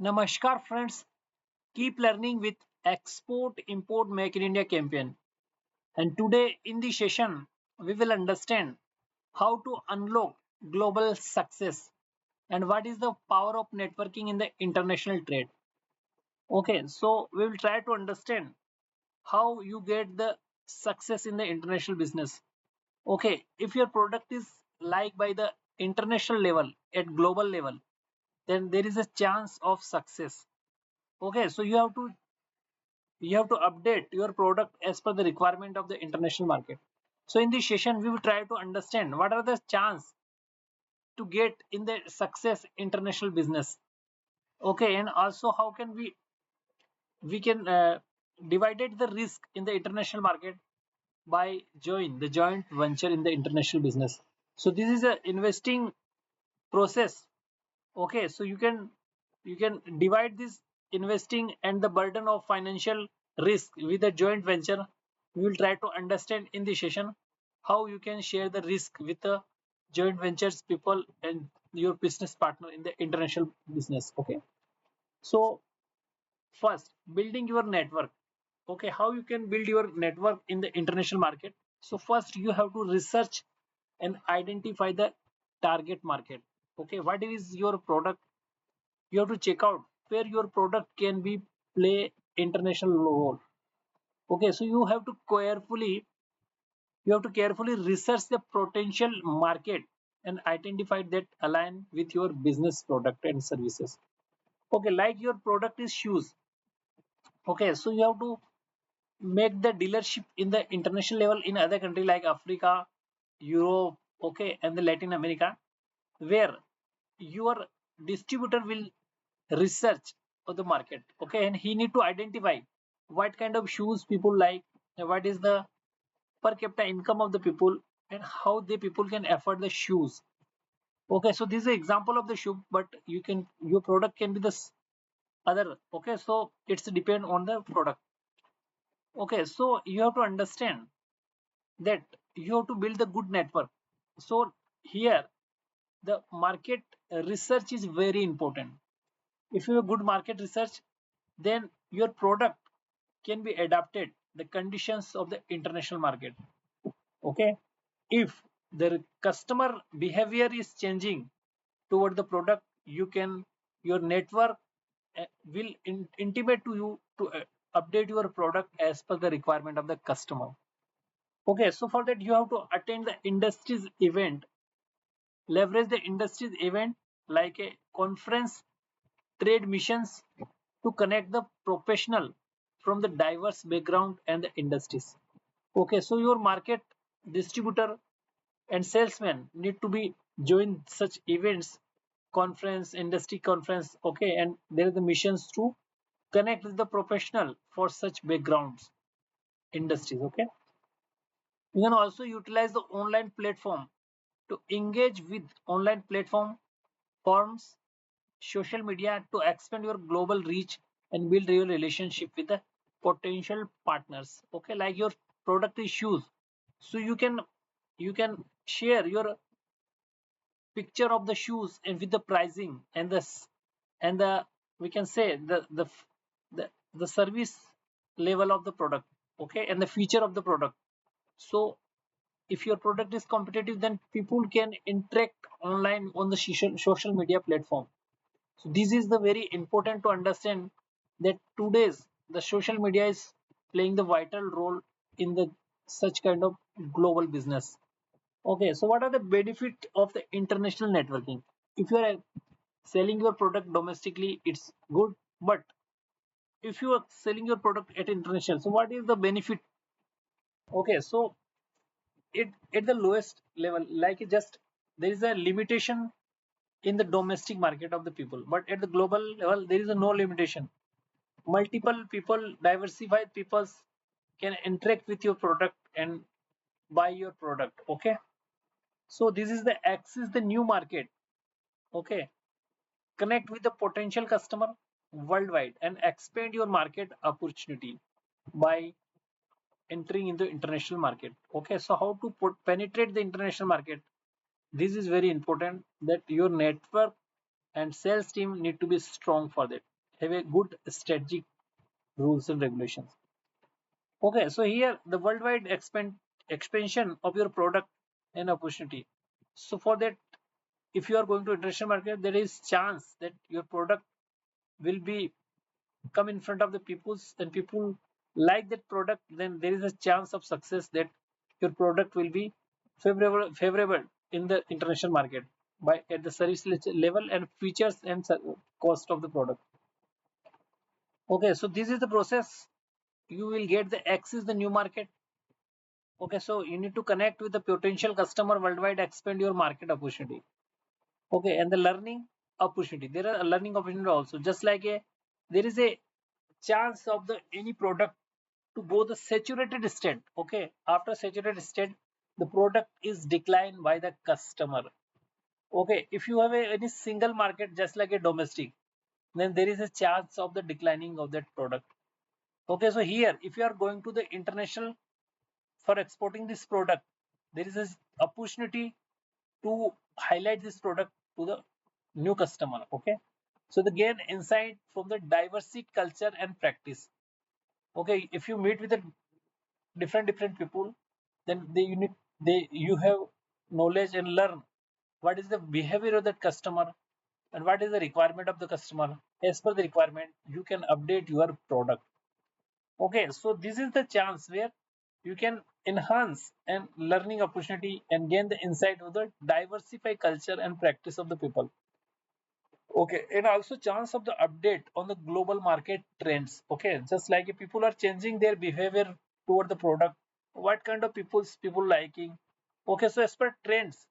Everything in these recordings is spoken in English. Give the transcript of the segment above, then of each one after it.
Namaskar friends, keep learning with Export Import Make in India campaign. And today in the session, we will understand how to unlock global success and what is the power of networking in the international trade. Okay, so we will try to understand how you get the success in the international business. Okay, if your product is liked by the international level at global level, then there is a chance of success. Okay, so you have to update your product as per the requirement of the international market. So in this session we will try to understand what are the chance to get in the success international business. Okay, and also how can we can divided the risk in the international market by the joint venture in the international business. So this is a investing process. Okay, so you can divide this investing and the burden of financial risk with a joint venture. We will try to understand in this session how you can share the risk with the joint ventures people and your business partner in the international business. Okay, so first, building your network. Okay, how you can build your network in the international market? So first you have to research and identify the target market. Okay, what is your product? You have to check out where your product can be play international role. Okay, so you have to carefully research the potential market and identify that align with your business product and services. Okay, like your product is shoes. Okay, so you have to make the dealership in the international level in other country like Africa, Europe, okay, and the Latin America, where your distributor will research of the market. Okay, and he need to identify what kind of shoes people like, and what is the per capita income of the people, and how the people can afford the shoes. Okay, so this is an example of the shoe, but your product can be other. Okay, so it's depend on the product. Okay, so you have to understand that you have to build a good network. So here the market research is very important. If you have good market research, then your product can be adapted the conditions of the international market. Okay, if the customer behavior is changing toward the product, your network will intimate to you to update your product as per the requirement of the customer. Okay, so for that you have to attend the industry's event, leverage the industry's event like a conference, trade missions to connect the professional from the diverse background and the industries. Okay, so your market distributor and salesmen need to be join such events, conference, industry conference. Okay, and there are the missions to connect with the professional for such backgrounds, industries. Okay, you can also utilize the online platform to engage with online platform forms, social media to expand your global reach and build your relationship with the potential partners. Okay, like your product is shoes, so you can share your picture of the shoes and with the pricing and the we can say the service level of the product. Okay, and the feature of the product. So if your product is competitive, then people can interact online on the social media platform. So this is the very important to understand that today's the social media is playing the vital role in the such kind of global business. Okay, so what are the benefit of the international networking? If you are selling your product domestically, it's good, but if you are selling your product at international, so what is the benefit? Okay, so it at the lowest level, like it just there is a limitation in the domestic market of the people, but at the global level there is a no limitation. Multiple people, diversified peoples can interact with your product and buy your product. Okay, so this is the access the new market. Okay, connect with the potential customer worldwide and expand your market opportunity by entering into international market. Okay, so how to penetrate the international market? This is very important that your network and sales team need to be strong for that. Have a good strategic rules and regulations. Okay, so here the worldwide expansion of your product and opportunity. So for that, if you are going to international market, there is chance that your product will be come in front of the peoples and people like that product, then there is a chance of success that your product will be favorable in the international market by at the service level and features and cost of the product. Okay, so this is the process. You will get the access the new market. Okay, so you need to connect with the potential customer worldwide, expand your market opportunity. Okay, and the learning opportunity. There are a learning opportunity also. Just like a there is a chance of the any product to go the saturated state. Okay, after saturated state, the product is declined by the customer. Okay, if you have any single market just like a domestic, then there is a chance of the declining of that product. Okay, so here if you are going to the international for exporting this product, there is an opportunity to highlight this product to the new customer. Okay, so the gain insight from the diversity culture and practice. Okay, if you meet with the different people, then you have knowledge and learn what is the behavior of that customer and what is the requirement of the customer. As per the requirement, you can update your product. Okay, so this is the chance where you can enhance and learning opportunity and gain the insight of the diversify culture and practice of the people. Okay, and also chance of the update on the global market trends. Okay, just like if people are changing their behavior toward the product, what kind of people liking. Okay, so as per trends,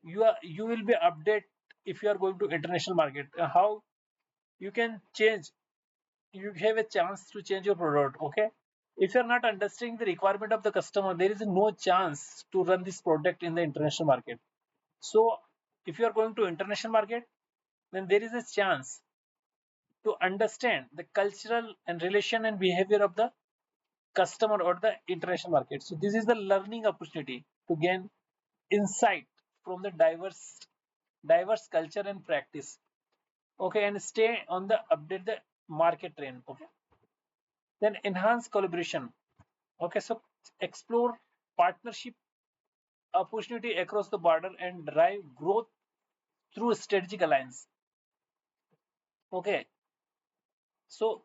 you will be update if you are going to international market. How you can change, you have a chance to change your product. Okay, if you are not understanding the requirement of the customer, there is no chance to run this product in the international market. So if you are going to international market, then there is a chance to understand the cultural and relation and behavior of the customer or the international market. So this is the learning opportunity to gain insight from the diverse culture and practice. Okay, and stay on the update the market trend. Okay, then enhance collaboration. Okay, so explore partnership opportunity across the border and drive growth through strategic alliance. Okay, so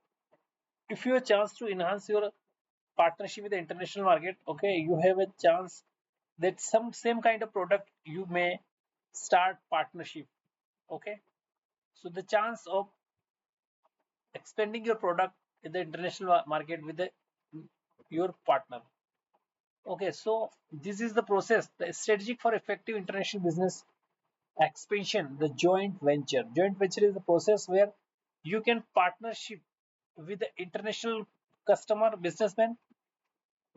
if you have a chance to enhance your partnership with the international market, okay, you have a chance that some same kind of product you may start partnership. Okay, so the chance of expanding your product in the international market with your partner. Okay, so this is the process, the strategic for effective international business expansion, the joint venture is the process where you can partnership with the international customer businessman.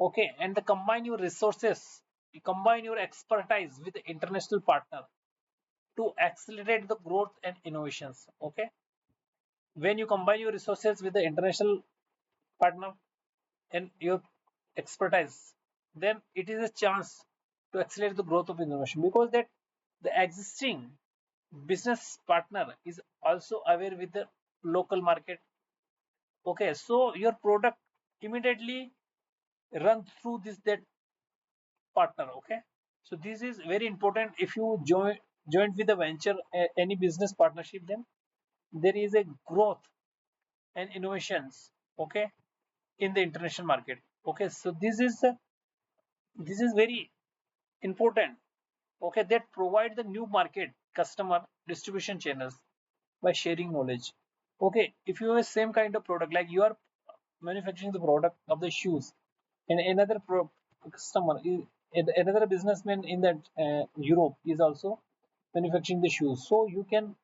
Okay, and the combine your resources, you combine your expertise with the international partner to accelerate the growth and innovations. Okay, when you combine your resources with the international partner and your expertise, then it is a chance to accelerate the growth of innovation, because that the existing business partner is also aware with the local market. Okay, so your product immediately run through this that partner. Okay, so this is very important. If you joined with a venture, any business partnership, then there is a growth and innovations. Okay, in the international market. Okay, so this is very important. Okay, that provide the new market customer distribution channels by sharing knowledge. Okay, if you have the same kind of product, like you are manufacturing the product of the shoes, and another customer is another businessman in that Europe is also manufacturing the shoes, so you can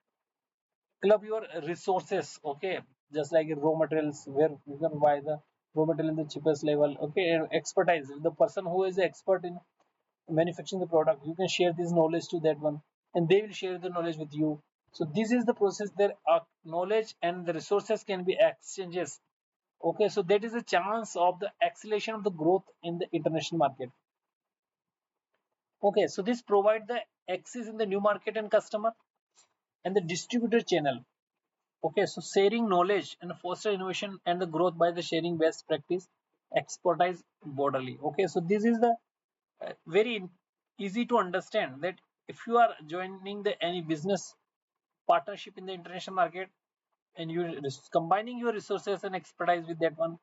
club your resources. Okay, just like raw materials where you can buy the raw material in the cheapest level. Okay, and expertise, the person who is the expert in manufacturing the product, you can share this knowledge to that one, and they will share the knowledge with you. So this is the process, there are knowledge and the resources can be exchanges. Okay, so that is a chance of the acceleration of the growth in the international market. Okay, so this provide the access in the new market and customer. and the distributor channel. Okay, so sharing knowledge and foster innovation and the growth by the sharing best practice expertise broadly. Okay, so this is the very easy to understand that if you are joining the any business partnership in the international market and you combining your resources and expertise with that one,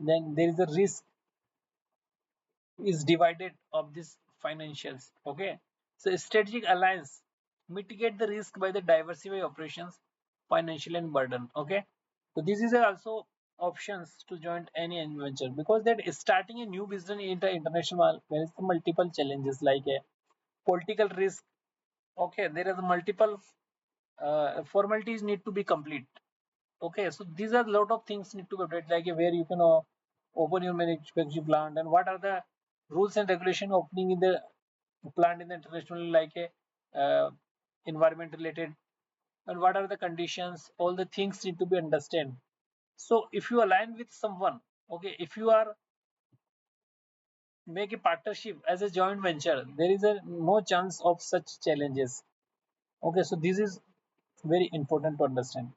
then there is a risk is divided of this financials. Okay, so strategic alliance mitigate the risk by the diversify operations, financial and burden. Okay, so this is also options to join any venture, because that starting a new business in the international, there is multiple challenges like a political risk. Okay, there is multiple formalities need to be complete. Okay, so these are a lot of things need to be updated, like where you can open your manufacturing plant, and what are the rules and regulation opening in the plant in the international, like a environment related, and what are the conditions. All the things need to be understand. So if you align with someone, okay, if you are make a partnership as a joint venture, there is a no chance of such challenges. Okay, so this is very important to understand.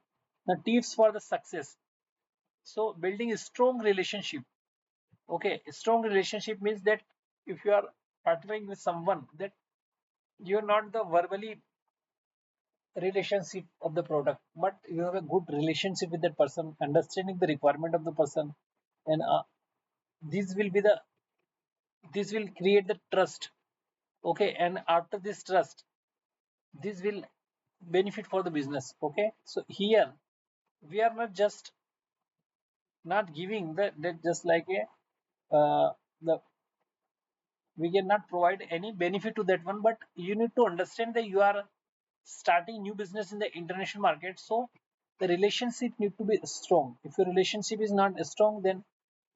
The tips for the success. So building a strong relationship. Okay, a strong relationship means that if you are partnering with someone, that you're not the verbally relationship of the product, but you have a good relationship with that person, understanding the requirement of the person, and this will be the this will create the trust. Okay, and after this trust, this will benefit for the business. Okay, so here we are not just not giving that just like a the we cannot provide any benefit to that one, but you need to understand that you are starting new business in the international market, so the relationship need to be strong. If your relationship is not strong, then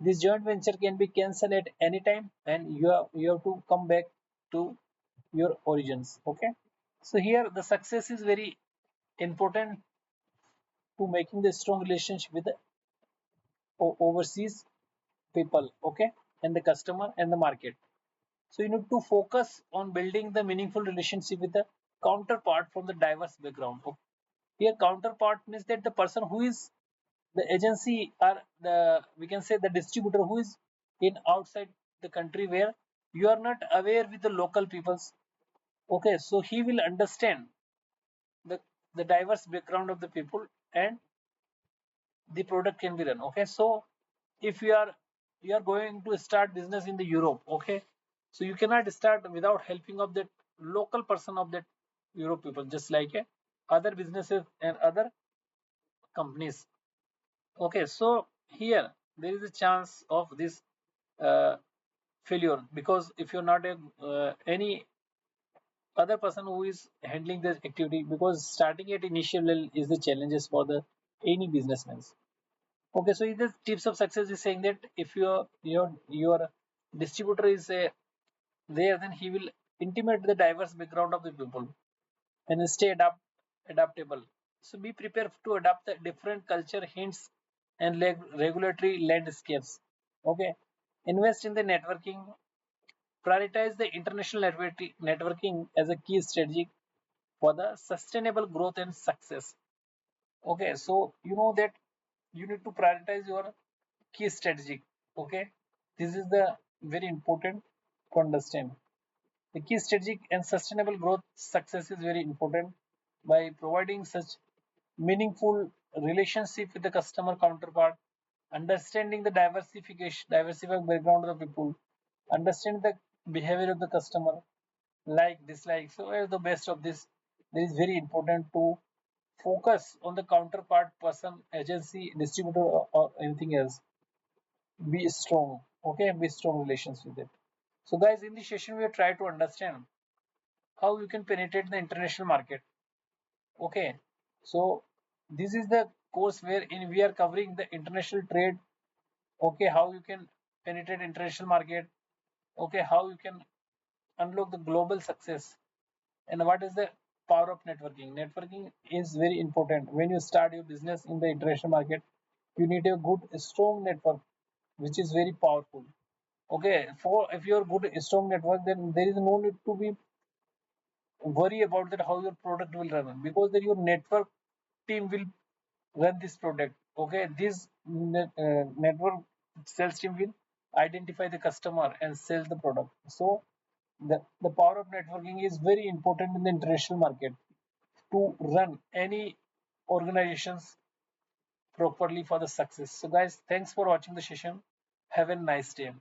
this joint venture can be cancelled at any time, and you have to come back to your origins. Okay, so here the success is very important to making the strong relationship with the overseas people. Okay, and the customer and the market. So you need to focus on building the meaningful relationship with the counterpart from the diverse background. Okay. Here, counterpart means that the person who is the agency, or the we can say the distributor who is in outside the country, where you are not aware with the local peoples. Okay, so he will understand the the diverse background of the people, and the product can be run. Okay, so if you are going to start business in the Europe, okay, so you cannot start without helping of that local person of that Europe people, just like other businesses and other companies. Okay, so here there is a chance of this uh, failure, because if you're not a any other person who is handling this activity, because starting at initial level is the challenges for the any businessmen. Okay, so the tips of success is saying that if your distributor is there, then he will intimate the diverse background of the people and stay adaptable. So be prepared to adapt the different culture hints and regulatory landscapes. Okay, invest in the networking. Prioritize the international networking as a key strategy for the sustainable growth and success. Okay, so you know that you need to prioritize your key strategy. Okay, this is the very important to understand. The key strategic and sustainable growth success is very important by providing such meaningful relationship with the customer counterpart, understanding the diversified background of the people, understand the behavior of the customer, like dislike. So the best of this, this is very important to focus on the counterpart person, agency, distributor, or anything else. Be strong. Okay, be strong relations with it. So guys, in this session we are trying to understand how you can penetrate the international market. Okay, so this is the course wherein we are covering the international trade. Okay, how you can penetrate international market. Okay, how you can unlock the global success, and what is the power of networking. Networking is very important when you start your business in the international market. You need a good strong network, which is very powerful. Okay, for if you're good strong network, then there is no need to be worry about that how your product will run, because that your network team will run this product. Okay, this network sales team will identify the customer and sell the product. So the power of networking is very important in the international market to run any organizations properly for the success. So guys, thanks for watching the session. Have a nice day.